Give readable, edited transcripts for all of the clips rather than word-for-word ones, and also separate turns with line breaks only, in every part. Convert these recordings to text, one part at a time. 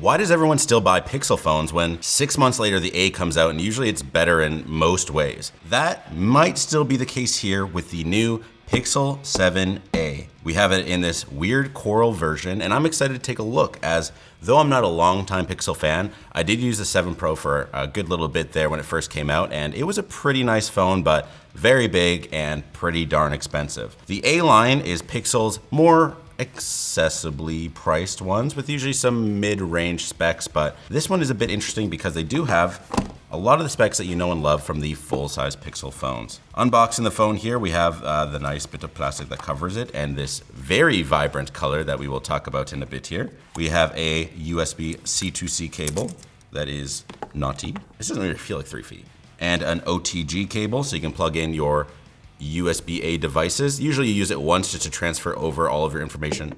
Why does everyone still buy Pixel phones when 6 months later the A comes out and usually it's better in most ways? That might still be the case here with the new Pixel 7a. We have it in this weird coral version, and I'm excited to take a look, as though I'm not a longtime Pixel fan, I did use the 7 Pro for a good little bit there when it first came out, and it was a pretty nice phone, but very big and pretty darn expensive. The A line is Pixel's more accessibly priced ones with usually some mid-range specs, but this one is a bit interesting because they do have a lot of the specs that you know and love from the full-size Pixel phones. Unboxing the phone here, we have the nice bit of plastic that covers it and this very vibrant color that we will talk about in a bit here. We have a USB C2C cable that is naughty. This doesn't really feel like 3 feet. And an OTG cable, so you can plug in your USB-A devices. Usually you use it once just to transfer over all of your information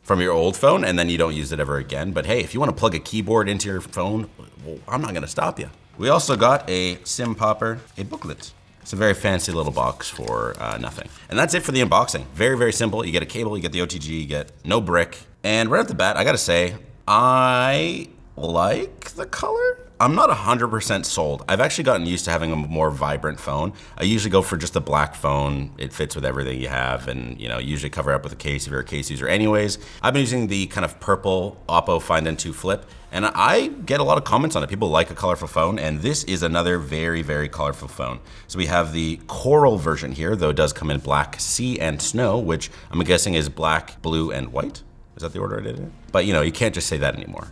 from your old phone, and then you don't use it ever again. But hey, if you want to plug a keyboard into your phone, well, I'm not gonna stop you. We also got a SIM popper, a booklet. It's a very fancy little box for nothing. And that's it for the unboxing. Very, very simple. You get a cable, you get the OTG, you get no brick. And right off the bat, I gotta say, I like the color. I'm not 100% sold. I've actually gotten used to having a more vibrant phone. I usually go for just a black phone. It fits with everything you have, and usually cover it up with a case if you're a case user anyways. I've been using the kind of purple Oppo Find N2 Flip, and I get a lot of comments on it. People like a colorful phone, and this is another very, very colorful phone. So we have the coral version here, though it does come in black, sea, and snow, which I'm guessing is black, blue, and white. Is that the order I did it? But you can't just say that anymore.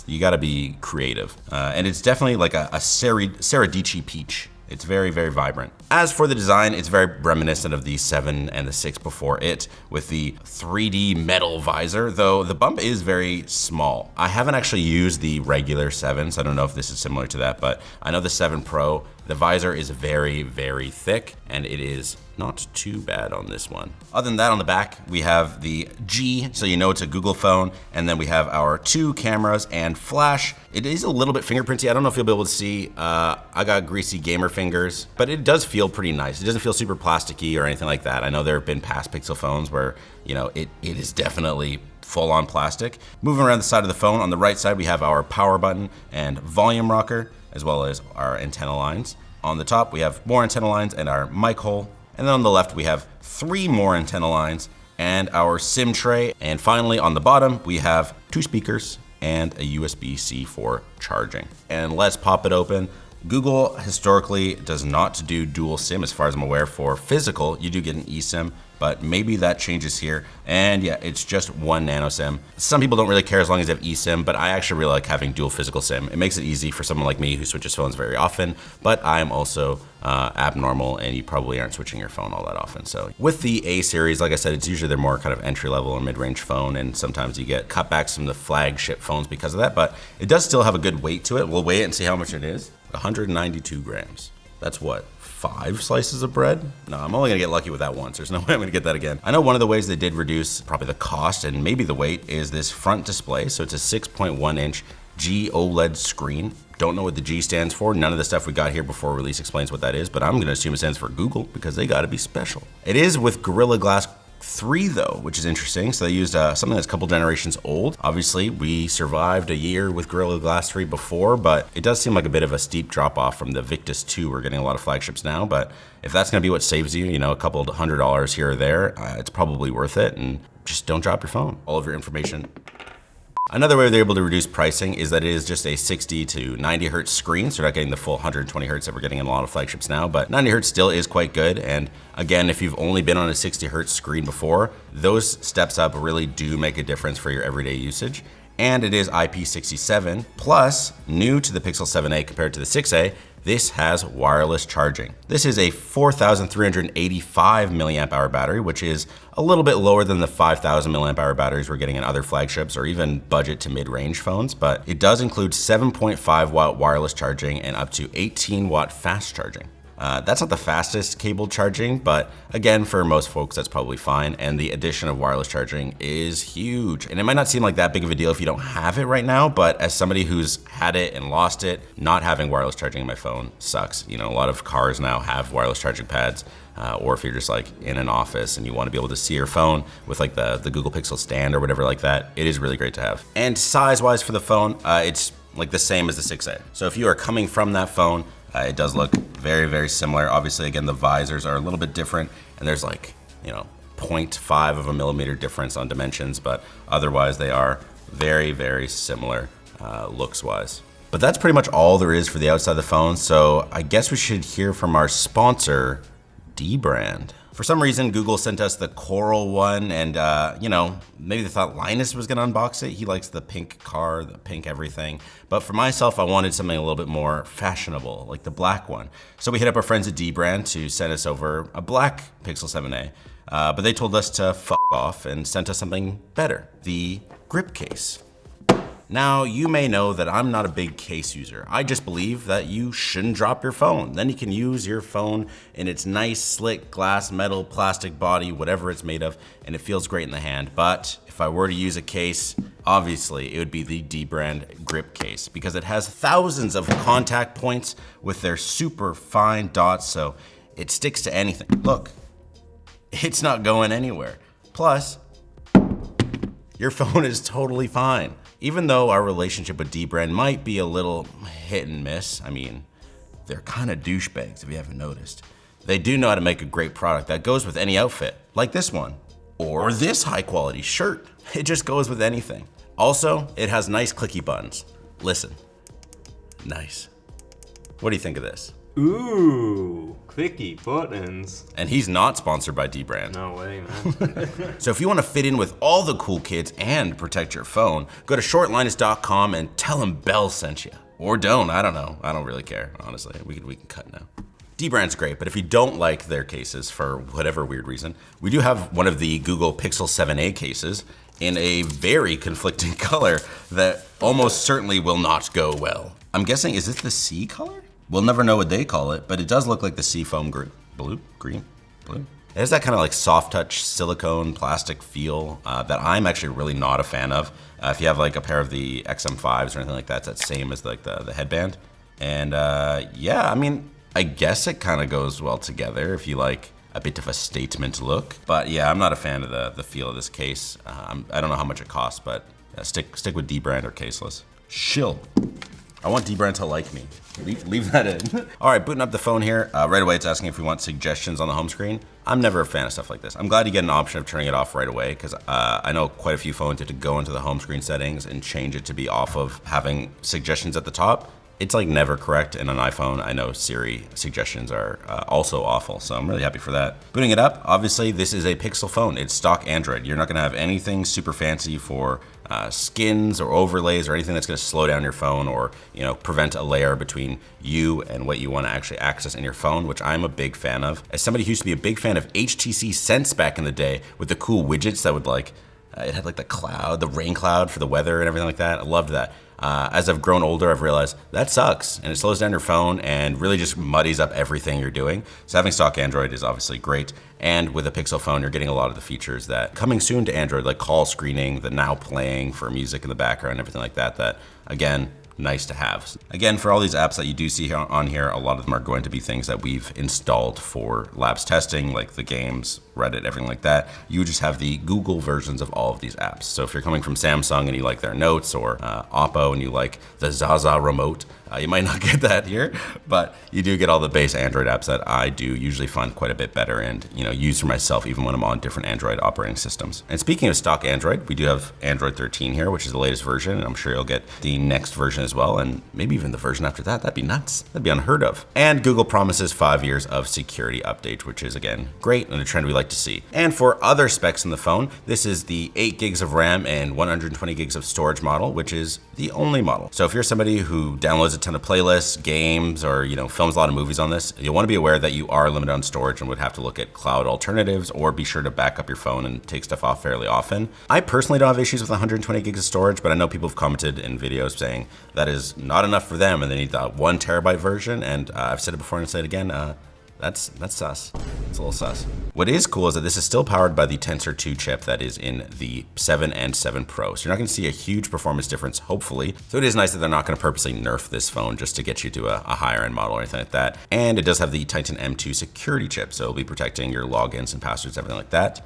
You gotta be creative. And it's definitely like a Serradici peach. It's very, very vibrant. As for the design, it's very reminiscent of the 7 and the 6 before it, with the 3D metal visor, though the bump is very small. I haven't actually used the regular 7, so I don't know if this is similar to that, but I know the 7 Pro, the visor is very, very thick, and it is not too bad on this one. Other than that, on the back, we have the G, so you know it's a Google phone, and then we have our 2 cameras and flash. It is a little bit fingerprinty. I don't know if you'll be able to see. I got greasy gamer fingers, but it does feel pretty nice. It doesn't feel super plasticky or anything like that. I know there have been past Pixel phones where, it is definitely full-on plastic. Moving around the side of the phone, on the right side, we have our power button and volume rocker, as well as our antenna lines. On the top, we have more antenna lines and our mic hole. And then on the left, we have 3 more antenna lines and our SIM tray. And finally, on the bottom, we have 2 speakers and a USB-C for charging. And let's pop it open. Google historically does not do dual SIM as far as I'm aware for physical. You do get an eSIM, but maybe that changes here. And yeah, it's just 1 nano SIM. Some people don't really care as long as they have eSIM, but I actually really like having dual physical SIM. It makes it easy for someone like me who switches phones very often, but I'm also abnormal, and you probably aren't switching your phone all that often. So with the A series, like I said, it's usually their more kind of entry level or mid-range phone, and sometimes you get cutbacks from the flagship phones because of that, but it does still have a good weight to it. We'll weigh it and see how much it is. 192 grams. That's what, 5 slices of bread? No, I'm only gonna get lucky with that once. There's no way I'm gonna get that again. I know one of the ways they did reduce probably the cost and maybe the weight is this front display. So it's a 6.1 inch G OLED screen. Don't know what the G stands for. None of the stuff we got here before release explains what that is, but I'm gonna assume it stands for Google because they gotta be special. It is with Gorilla Glass 3 though, which is interesting. So they used something that's a couple generations old. Obviously, we survived a year with Gorilla Glass 3 before, but it does seem like a bit of a steep drop off from the Victus 2. We're getting a lot of flagships now, but if that's gonna be what saves you, a couple of $100 here or there, it's probably worth it, and just don't drop your phone. All of your information. Another way they're able to reduce pricing is that it is just a 60 to 90 hertz screen, so you're not getting the full 120 hertz that we're getting in a lot of flagships now, but 90 hertz still is quite good. And again, if you've only been on a 60 hertz screen before, those steps up really do make a difference for your everyday usage. And it is IP67, plus new to the Pixel 7a compared to the 6a, this has wireless charging. This is a 4,385 milliamp hour battery, which is a little bit lower than the 5,000 milliamp hour batteries we're getting in other flagships or even budget to mid-range phones, but it does include 7.5 watt wireless charging and up to 18 watt fast charging. That's not the fastest cable charging, but again, for most folks, that's probably fine. And the addition of wireless charging is huge. And it might not seem like that big of a deal if you don't have it right now, but as somebody who's had it and lost it, not having wireless charging in my phone sucks. You know, a lot of cars now have wireless charging pads, or if you're just like in an office and you want to be able to see your phone with like the Google Pixel stand or whatever like that, it is really great to have. And size-wise for the phone, it's like the same as the 6A. So if you are coming from that phone, it does look very, very similar. Obviously, again, the visors are a little bit different, and there's like, 0.5 of a millimeter difference on dimensions, but otherwise they are very, very similar looks-wise. But that's pretty much all there is for the outside of the phone, so I guess we should hear from our sponsor, dbrand. For some reason, Google sent us the coral one, and maybe they thought Linus was gonna unbox it. He likes the pink car, the pink everything. But for myself, I wanted something a little bit more fashionable, like the black one. So we hit up our friends at dbrand to send us over a black Pixel 7a, but they told us to f off and sent us something better, the grip case. Now, you may know that I'm not a big case user. I just believe that you shouldn't drop your phone. Then you can use your phone in its nice, slick, glass, metal, plastic body, whatever it's made of, and it feels great in the hand. But if I were to use a case, obviously it would be the dbrand grip case because it has thousands of contact points with their super fine dots, so it sticks to anything. Look, it's not going anywhere. Plus, your phone is totally fine. Even though our relationship with dbrand might be a little hit and miss, I mean, they're kind of douchebags if you haven't noticed. They do know how to make a great product that goes with any outfit, like this one, or this high quality shirt. It just goes with anything. Also, it has nice clicky buttons. Listen, nice. What do you think of this?
Ooh, clicky buttons.
And he's not sponsored by dbrand.
No way, man.
So if you want to fit in with all the cool kids and protect your phone, go to shortlinus.com and tell them Bell sent you. Or don't, I don't know. I don't really care, honestly. We can cut now. dbrand's great, but if you don't like their cases for whatever weird reason, we do have one of the Google Pixel 7a cases in a very conflicting color that almost certainly will not go well. I'm guessing, is this the C color? We'll never know what they call it, but it does look like the seafoam blue. It has that kind of like soft touch silicone plastic feel that I'm actually really not a fan of. If you have like a pair of the XM5s or anything like that, it's that same as like the headband. And yeah, I mean, I guess it kind of goes well together if you like a bit of a statement look. But yeah, I'm not a fan of the feel of this case. I don't know how much it costs, but stick with dbrand or caseless. Shill. I want dbrand to like me. Leave that in. All right, booting up the phone here. Right away, it's asking if we want suggestions on the home screen. I'm never a fan of stuff like this. I'm glad you get an option of turning it off right away because I know quite a few phones have to go into the home screen settings and change it to be off of having suggestions at the top. It's like never correct in an iPhone. I know Siri suggestions are also awful, so I'm really happy for that. Booting it up, obviously this is a Pixel phone. It's stock Android. You're not gonna have anything super fancy for skins or overlays or anything that's gonna slow down your phone or prevent a layer between you and what you wanna actually access in your phone, which I'm a big fan of. As somebody who used to be a big fan of HTC Sense back in the day with the cool widgets that would it had like the rain cloud for the weather and everything like that. I loved that. As I've grown older, I've realized that sucks and it slows down your phone and really just muddies up everything you're doing. So having stock Android is obviously great. And with a Pixel phone, you're getting a lot of the features that coming soon to Android, like call screening, the now playing for music in the background, everything like that, again, nice to have. Again, for all these apps that you do see on here, a lot of them are going to be things that we've installed for labs testing, like the games, Reddit, everything like that. You just have the Google versions of all of these apps. So if you're coming from Samsung and you like their Notes, or Oppo and you like the Zaza remote, you might not get that here, but you do get all the base Android apps that I do usually find quite a bit better and use for myself even when I'm on different Android operating systems. And speaking of stock Android, we do have Android 13 here, which is the latest version, and I'm sure you'll get the next version as well, and maybe even the version after that. That'd be nuts. That'd be unheard of. And Google promises 5 years of security update, which is again great and a trend we like to see. And for other specs in the phone, this is the 8 gigs of RAM and 120 gigs of storage model, which is the only model. So if you're somebody who downloads a ton of playlists, games, or films a lot of movies on this, you'll want to be aware that you are limited on storage and would have to look at cloud alternatives, or be sure to back up your phone and take stuff off fairly often. I personally don't have issues with 120 gigs of storage, but I know people have commented in videos saying that is not enough for them and they need the 1 terabyte version. And I've said it before and I'll say it again. That's sus. It's a little sus. What is cool is that this is still powered by the Tensor 2 chip that is in the 7 and 7 Pro. So you're not gonna see a huge performance difference, hopefully. So it is nice that they're not gonna purposely nerf this phone just to get you to a higher end model or anything like that. And it does have the Titan M2 security chip. So it'll be protecting your logins and passwords, everything like that.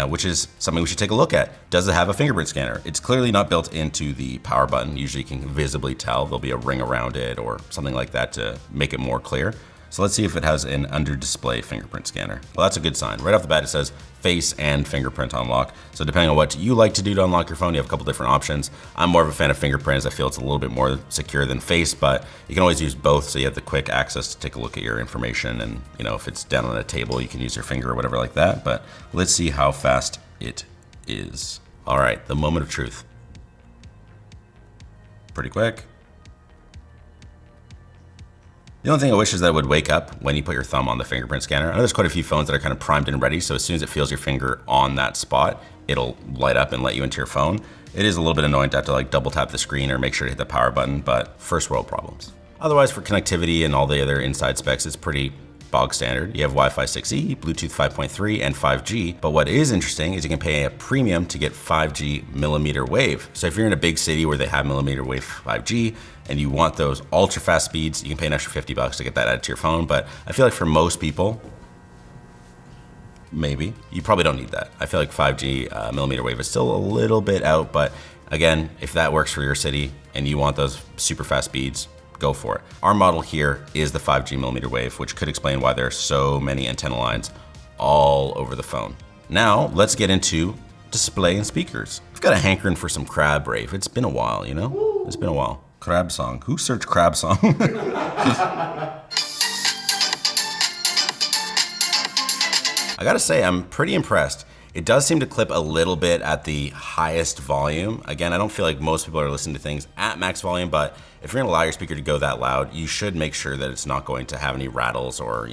Which is something we should take a look at. Does it have a fingerprint scanner? It's clearly not built into the power button. Usually you can visibly tell there'll be a ring around it or something like that to make it more clear. So let's see if it has an under display fingerprint scanner. Well, that's a good sign. Right off the bat, it says face and fingerprint unlock. So depending on what you like to do to unlock your phone, you have a couple different options. I'm more of a fan of fingerprints. I feel it's a little bit more secure than face, but you can always use both. So you have the quick access to take a look at your information. And if it's down on a table, you can use your finger or whatever like that. But let's see how fast it is. All right, the moment of truth. Pretty quick. The only thing I wish is that it would wake up when you put your thumb on the fingerprint scanner. I know there's quite a few phones that are kind of primed and ready, so as soon as it feels your finger on that spot, it'll light up and let you into your phone. It is a little bit annoying to have to double tap the screen or make sure to hit the power button, but first world problems. Otherwise, for connectivity and all the other inside specs, it's pretty bog standard. You have Wi-Fi 6E, Bluetooth 5.3, and 5G. But what is interesting is you can pay a premium to get 5G millimeter wave. So if you're in a big city where they have millimeter wave 5G and you want those ultra fast speeds, you can pay an extra $50 to get that added to your phone. But I feel like for most people, maybe, you probably don't need that. I feel like 5G millimeter wave is still a little bit out, but again, if that works for your city and you want those super fast speeds, go for it. Our model here is the 5G millimeter wave, which could explain why there are so many antenna lines all over the phone. Now, let's get into display and speakers. I've got a hankering for some crab rave. It's been a while, It's been a while. Crab song. Who searched crab song? I gotta say, I'm pretty impressed. It does seem to clip a little bit at the highest volume. Again, I don't feel like most people are listening to things at max volume, but if you're gonna allow your speaker to go that loud, you should make sure that it's not going to have any rattles or,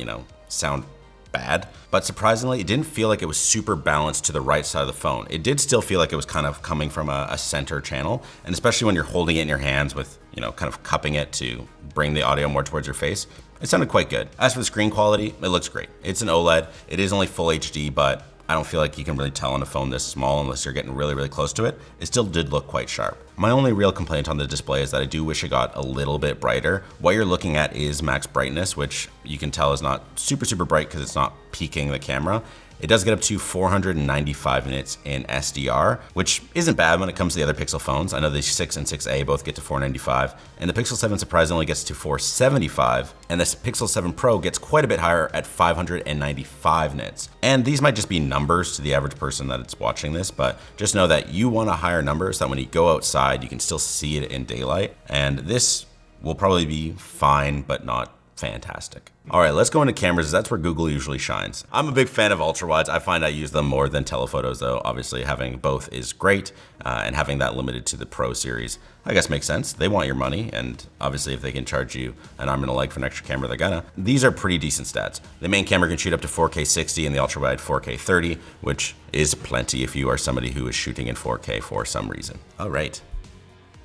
sound bad. But surprisingly, it didn't feel like it was super balanced to the right side of the phone. It did still feel like it was kind of coming from a center channel, and especially when you're holding it in your hands with, kind of cupping it to bring the audio more towards your face, it sounded quite good. As for the screen quality, it looks great. It's an OLED. It is only full HD, but I don't feel like you can really tell on a phone this small unless you're getting really, really close to it. It still did look quite sharp. My only real complaint on the display is that I do wish it got a little bit brighter. What you're looking at is max brightness, which you can tell is not super, super bright because it's not peaking the camera. It does get up to 495 nits in SDR, which isn't bad when it comes to the other Pixel phones. I know the 6 and 6A both get to 495, and the Pixel 7 surprisingly gets to 475, and this Pixel 7 Pro gets quite a bit higher at 595 nits. And these might just be numbers to the average person that's watching this, but just know that you want a higher number so that when you go outside, you can still see it in daylight. And this will probably be fine, but not fantastic. All right, let's go into cameras. That's where Google usually shines. I'm a big fan of ultra wides. I find I use them more than telephotos, though. Obviously, having both is great, and having that limited to the Pro series, I guess makes sense. They want your money, and obviously, if they can charge you an arm and a leg for an extra camera, they're gonna. These are pretty decent stats. The main camera can shoot up to 4K 60, and the ultra wide 4K 30, which is plenty if you are somebody who is shooting in 4K for some reason. All right.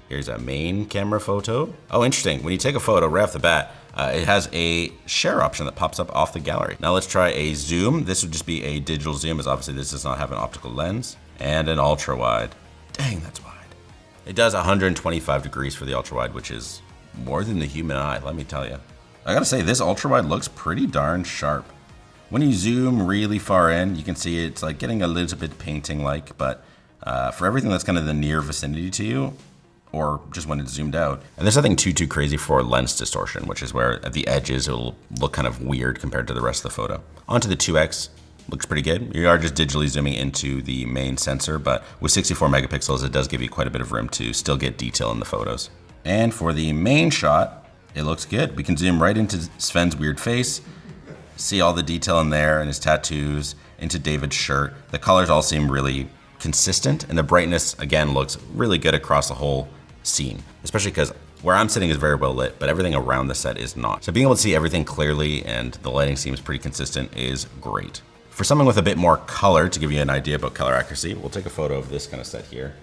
Here's a main camera photo. Oh, interesting. When you take a photo right off the bat, it has a share option that pops up off the gallery. Now let's try a zoom. This would just be a digital zoom, as obviously this does not have an optical lens, and an ultra wide. Dang, that's wide. It does 125 degrees for the ultra wide, which is more than the human eye, let me tell you. I gotta say, this ultra wide looks pretty darn sharp. When you zoom really far in, you can see it's like getting a little bit painting-like, but for everything that's kind of the near vicinity to you, or just when it's zoomed out. And there's nothing too crazy for lens distortion, which is where at the edges it'll look kind of weird compared to the rest of the photo. Onto the 2X, looks pretty good. You are just digitally zooming into the main sensor, but with 64 megapixels, it does give you quite a bit of room to still get detail in the photos. And for the main shot, it looks good. We can zoom right into Sven's weird face, see all the detail in there and his tattoos, into David's shirt. The colors all seem really consistent, and the brightness, again, looks really good across the whole scene, especially because Where I'm sitting is very well lit, but everything around the set is not. So being able to see everything clearly and the lighting seems pretty consistent is great. For something with a bit more color, to give you an idea about color accuracy, we'll take a photo of this kind of set here.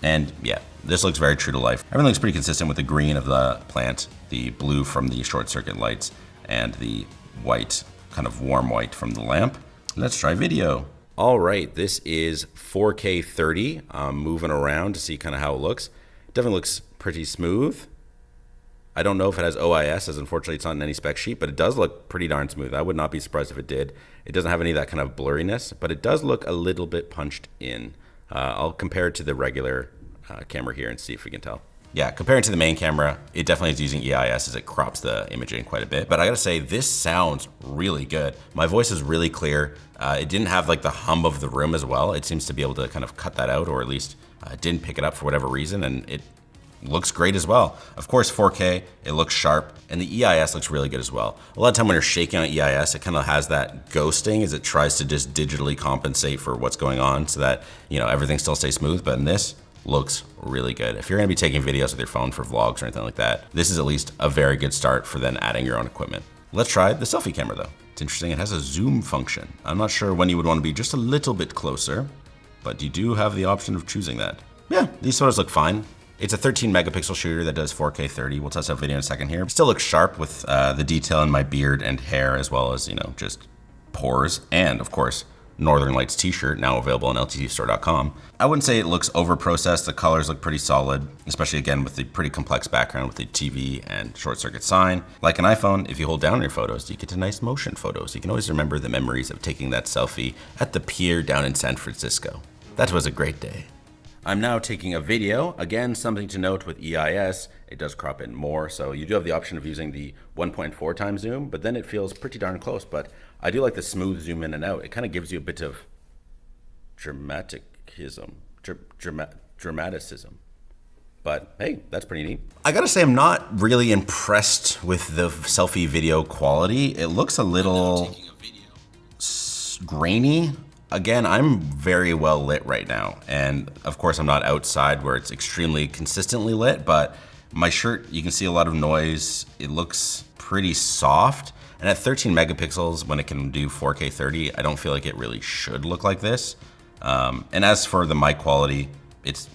And yeah, this looks very true to life. Everything looks pretty consistent with the green of the plant, the blue from the short circuit lights, and the white, kind of warm white from the lamp. Let's try video. All right, this is 4K 30. I'm moving around to see kind of how it looks. It definitely looks pretty smooth. I don't know if it has OIS, as unfortunately it's not in any spec sheet, but it does look pretty darn smooth. I would not be surprised if it did. It doesn't have any of that kind of blurriness, but it does look a little bit punched in. I'll compare it to the regular camera here and see if we can tell. Yeah, comparing to the main camera, it definitely is using EIS as it crops the image in quite a bit. But I gotta say, this sounds really good. My voice is really clear. It didn't have like the hum of the room as well. It seems to be able to kind of cut that out, or at least didn't pick it up for whatever reason, and it looks great as well. Of course, 4K, it looks sharp, and the EIS looks really good as well. A lot of time when you're shaking on EIS, it kind of has that ghosting as it tries to just digitally compensate for what's going on so that, you know, everything still stays smooth, but in this, looks really good. If you're gonna be taking videos with your phone for vlogs or anything like that, this is at least a very good start for then adding your own equipment. Let's try the selfie camera though. It's interesting, it has a zoom function. I'm not sure when you would wanna be just a little bit closer, but you do have the option of choosing that. Yeah, these photos look fine. It's a 13 megapixel shooter that does 4K 30. We'll test out video in a second here. It still looks sharp with the detail in my beard and hair, as well as, you know, just pores. And of course, Northern Lights t-shirt, now available on lttstore.com. I wouldn't say it looks over-processed. The colors look pretty solid, especially again with the pretty complex background with the TV and short circuit sign. Like an iPhone, if you hold down on your photos, you get to nice motion photos. You can always remember the memories of taking that selfie at the pier down in San Francisco. That was a great day. I'm now taking a video. Again, something to note with EIS, it does crop in more, so you do have the option of using the 1.4 times zoom, but then it feels pretty darn close. But I do like the smooth zoom in and out. It kind of gives you a bit of dramaticism. But hey, that's pretty neat. I gotta say, I'm not really impressed with the selfie video quality. It looks a little grainy. Again, I'm very well lit right now. And of course I'm not outside where it's extremely consistently lit, but my shirt, you can see a lot of noise. It looks pretty soft. And at 13 megapixels, when it can do 4K 30, I don't feel like it really should look like this. And as for the mic quality, it's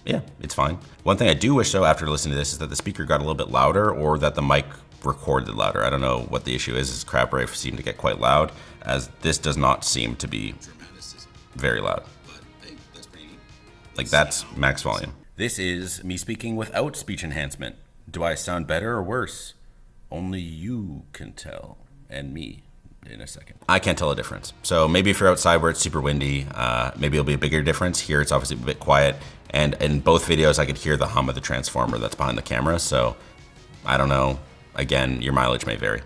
fine. One thing I do wish though, after listening to this, is that the speaker got a little bit louder or that the mic recorded louder. I don't know what the issue is. This crab rave seemed to get quite loud, as this does not seem to be very loud. Like that's max volume. This is me speaking without speech enhancement. Do I sound better or worse? Only you can tell, and me in a second. I can't tell a difference. So maybe if you're outside where it's super windy, maybe it'll be a bigger difference. Here it's obviously a bit quiet, and in both videos I could hear the hum of the transformer that's behind the camera, so I don't know. Again, your mileage may vary.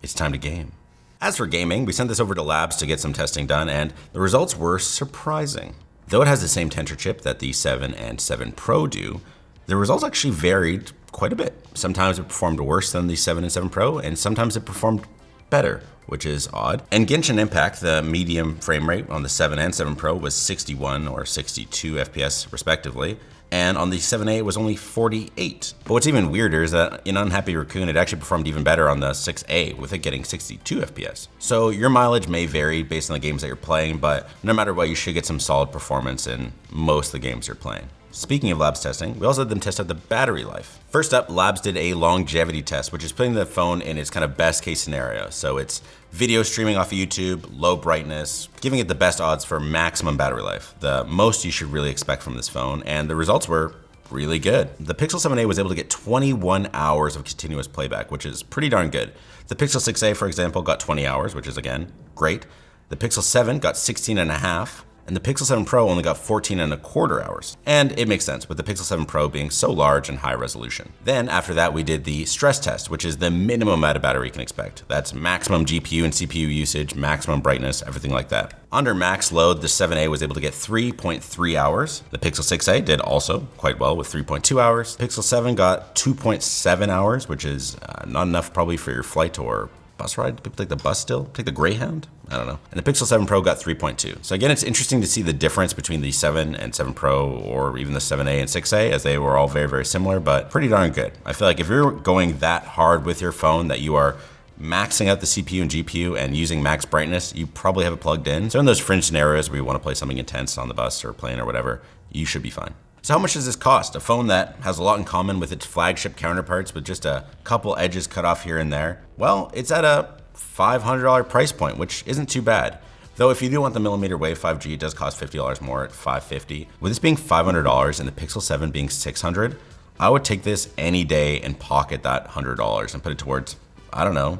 It's time to game. As for gaming, we sent this over to labs to get some testing done, and the results were surprising. Though it has the same tensor chip that the 7 and 7 Pro do, the results actually varied quite a bit. Sometimes it performed worse than the 7 and 7 Pro, and sometimes it performed better, which is odd. And Genshin Impact, the medium frame rate on the 7 and 7 Pro was 61 or 62 FPS respectively, and on the 7A it was only 48. But what's even weirder is that in Unhappy Raccoon, it actually performed even better on the 6A, with it getting 62 FPS. So your mileage may vary based on the games that you're playing, but no matter what, you should get some solid performance in most of the games you're playing. Speaking of labs testing, we also had them test out the battery life. First up, labs did a longevity test, which is putting the phone in its kind of best case scenario. So it's video streaming off of YouTube, low brightness, giving it the best odds for maximum battery life, the most you should really expect from this phone, and the results were really good. The Pixel 7a was able to get 21 hours of continuous playback, which is pretty darn good. The Pixel 6a, for example, got 20 hours, which is again, great. The Pixel 7 got 16 and a half, and the Pixel 7 Pro only got 14 and a quarter hours. And it makes sense with the Pixel 7 Pro being so large and high resolution. Then after that, we did the stress test, which is the minimum amount of battery you can expect. That's maximum GPU and CPU usage, maximum brightness, everything like that. Under max load, the 7a was able to get 3.3 hours. The Pixel 6a did also quite well with 3.2 hours. Pixel 7 got 2.7 hours, which is not enough probably for your flight or bus ride? Do people take the bus still? Take the Greyhound? I don't know. And the Pixel 7 Pro got 3.2. So again, it's interesting to see the difference between the 7 and 7 Pro, or even the 7A and 6A, as they were all very, very similar, but pretty darn good. I feel like if you're going that hard with your phone that you are maxing out the CPU and GPU and using max brightness, you probably have it plugged in. So in those fringe scenarios where you want to play something intense on the bus or plane or whatever, you should be fine. So how much does this cost? A phone that has a lot in common with its flagship counterparts, with just a couple edges cut off here and there. Well, it's at a $500 price point, which isn't too bad. Though if you do want the millimeter wave 5G, it does cost $50 more at $550. With this being $500 and the Pixel 7 being $600, I would take this any day and pocket that $100 and put it towards, I don't know,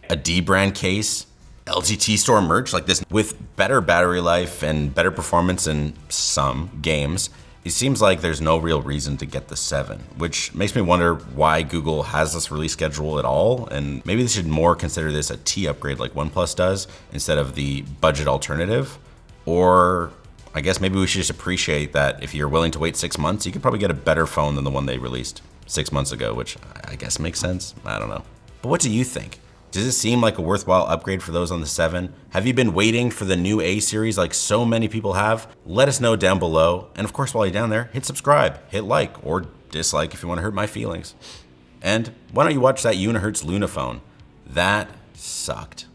a dbrand case, LGT store merch like this with better battery life and better performance in some games. It seems like there's no real reason to get the 7, which makes me wonder why Google has this release schedule at all. And maybe they should more consider this a T upgrade like OnePlus does instead of the budget alternative. Or I guess maybe we should just appreciate that if you're willing to wait 6 months, you could probably get a better phone than the one they released 6 months ago, which I guess makes sense. I don't know. But what do you think? Does it seem like a worthwhile upgrade for those on the 7? Have you been waiting for the new A series like so many people have? Let us know down below. And of course, while you're down there, hit subscribe, hit like, or dislike if you want to hurt my feelings. And why don't you watch that Unihertz Luna phone? That sucked.